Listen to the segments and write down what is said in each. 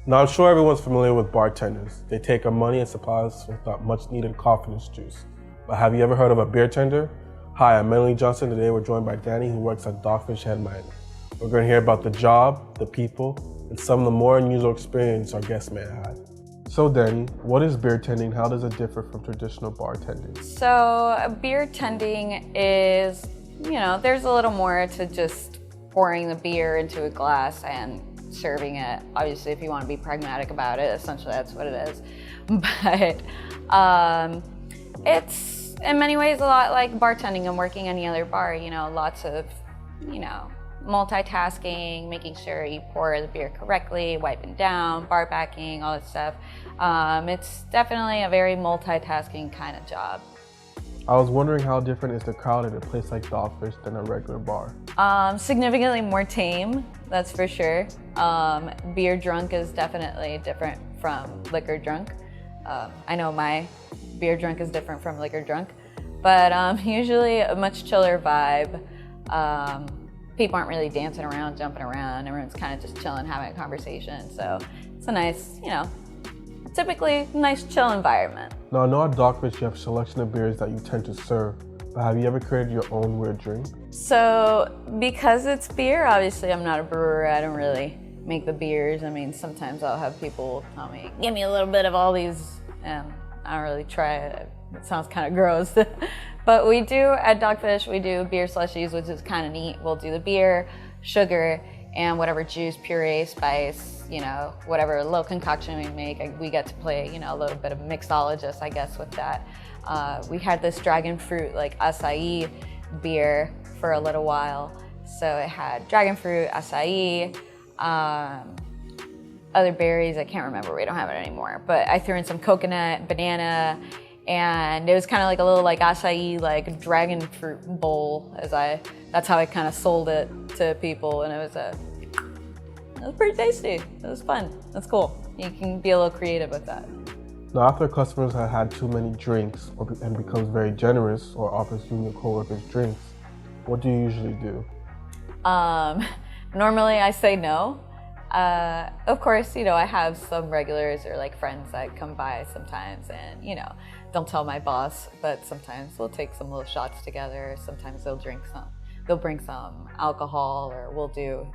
Now, I'm sure everyone's familiar with bartenders. They take our money and supply us with that much needed confidence juice. But have you ever heard of a beer tender? Hi, I'm Menelik. Today we're joined by Dani, who works at Dogfish Head Miami. We're going to hear about the job, the people, and some of the more unusual experience our guest may have had. So Dani, what is beer tending? How does it differ from traditional bartending? So beer tending is, there's a little more to just pouring the beer into a glass and serving it. Obviously, if you want to be pragmatic about it, essentially that's what it is. But it's in many ways a lot like bartending and working any other bar, lots of, multitasking, making sure you pour the beer correctly, wiping down, bar backing, all that stuff. It's definitely a very multitasking kind of job. I was wondering how different is the crowd at a place like Dogfish than a regular bar? Significantly more tame, that's for sure. Beer drunk is definitely different from liquor drunk. I know my beer drunk is different from liquor drunk, but usually a much chiller vibe. People aren't really dancing around, jumping around. Everyone's kind of just chilling, having a conversation. So it's a nice, typically nice chill environment. Now I know at Dogfish you have a selection of beers that you tend to serve, but have you ever created your own weird drink? So because it's beer, obviously I'm not a brewer. I don't really make the beers. I mean, sometimes I'll have people tell me, give me a little bit of all these, and I don't really try it. It sounds kind of gross. But we do, at Dogfish, we do beer slushies, which is kind of neat. We'll do the beer, sugar, and whatever juice, puree, spice, whatever little concoction we make. We get to play, a little bit of mixologist, I guess, with that. We had this dragon fruit, like acai beer for a little while. So it had dragon fruit, acai, other berries, I can't remember, we don't have it anymore. But I threw in some coconut, banana, and it was kind of like a little acai, dragon fruit bowl, that's how I kind of sold it to people, and it was pretty tasty. It was fun. That's cool. You can be a little creative with that. Now after customers have had too many drinks and becomes very generous or offers you and your coworkers drinks, what do you usually do? Normally I say no. Of course, I have some regulars or friends that come by sometimes and, don't tell my boss, but sometimes we'll take some little shots together. Sometimes they'll bring some alcohol, or we'll do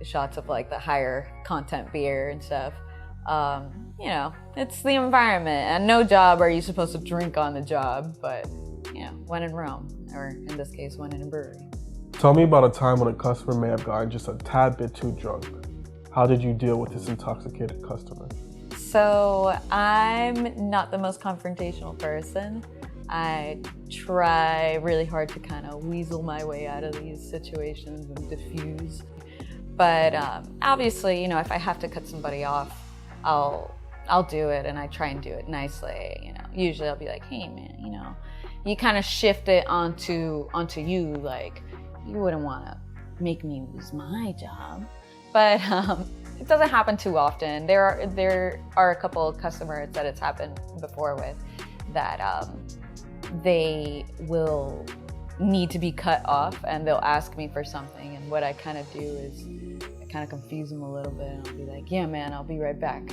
shots of the higher content beer and stuff. It's the environment, and no job are you supposed to drink on the job, but when in Rome, or in this case, when in a brewery. Tell me about a time when a customer may have gotten just a tad bit too drunk. How did you deal with this intoxicated customer? So I'm not the most confrontational person. I try really hard to kind of weasel my way out of these situations and diffuse. But obviously, if I have to cut somebody off, I'll do it, and I try and do it nicely. Usually I'll be like, hey man, you kind of shift it onto you, you wouldn't want to make me lose my job. But it doesn't happen too often. There are a couple of customers that it's happened before with that they will need to be cut off, and they'll ask me for something, and what I kind of do is I kind of confuse them a little bit, and I'll be like, yeah man, I'll be right back.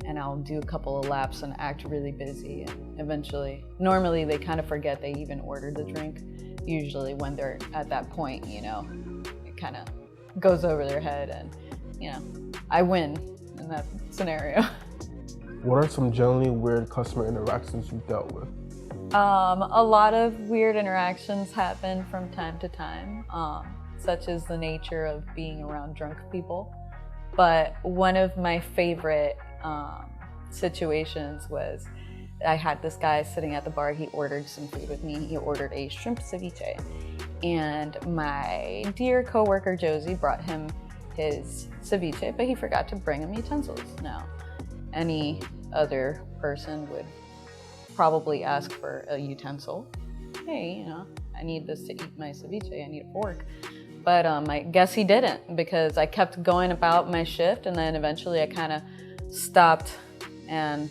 And I'll do a couple of laps and act really busy, and eventually, normally they kind of forget they even ordered the drink. Usually when they're at that point, it kind of goes over their head, and I win in that scenario. What are some generally weird customer interactions you've dealt with? A lot of weird interactions happen from time to time, such as the nature of being around drunk people. But one of my favorite situations was I had this guy sitting at the bar. He ordered some food with me. He ordered a shrimp ceviche, and my dear coworker Josie brought him his ceviche, but he forgot to bring him utensils. Now, any other person would probably ask for a utensil. Hey, I need this to eat my ceviche, I need a fork. But I guess he didn't, because I kept going about my shift, and then eventually I kind of stopped and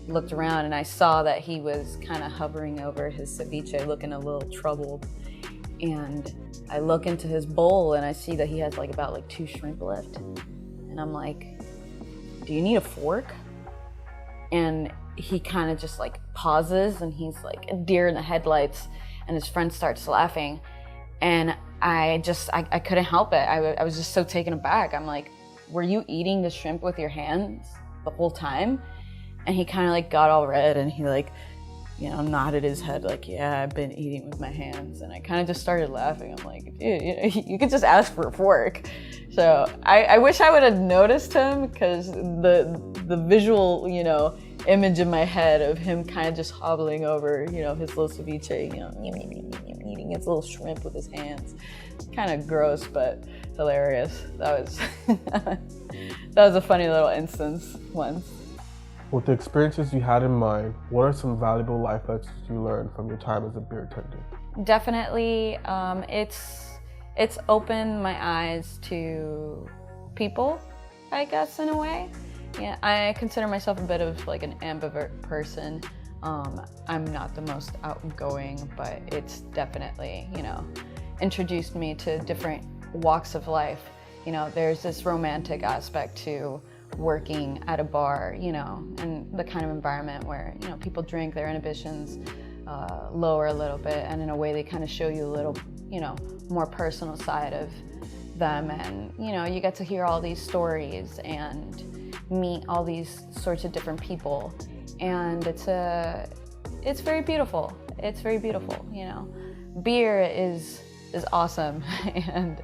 looked around, and I saw that he was kind of hovering over his ceviche, looking a little troubled. And I look into his bowl and I see that he has about 2 shrimp left. And I'm like, do you need a fork? And he kind of just like pauses, and he's like a deer in the headlights, and his friend starts laughing. And I couldn't help it. I was just so taken aback. I'm like, were you eating the shrimp with your hands the whole time? And he kind of like got all red, and he like, you know, nodded his head like, yeah, I've been eating with my hands. And I kind of just started laughing. I'm like, dude, you could just ask for a fork. So I wish I would have noticed him, because the visual, you know, image in my head of him kind of just hobbling over, you know, his little ceviche, you know, eating his little shrimp with his hands. Kind of gross, but hilarious. That was that was a funny little instance once. With the experiences you had in mind, what are some valuable life lessons you learned from your time as a beer tender? Definitely, it's opened my eyes to people, I guess, in a way. Yeah, I consider myself a bit of like an ambivert person. I'm not the most outgoing, but it's definitely, you know, introduced me to different walks of life. You know, there's this romantic aspect to working at a bar, you know, and the kind of environment where, you know, people drink, their inhibitions lower a little bit, and in a way they kind of show you a little, you know, more personal side of them. And, you know, you get to hear all these stories and meet all these sorts of different people. And it's very beautiful. It's very beautiful, you know. Beer is awesome, and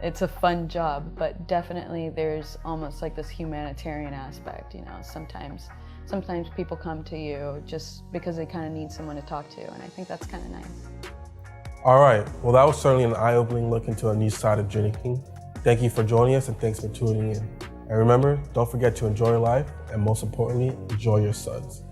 it's a fun job, but definitely there's almost like this humanitarian aspect, you know. Sometimes people come to you just because they kind of need someone to talk to, and I think that's kind of nice. All right, well, that was certainly an eye-opening look into a new side of drinking. Thank you for joining us, and thanks for tuning in. And remember, don't forget to enjoy life, and most importantly, enjoy your suds.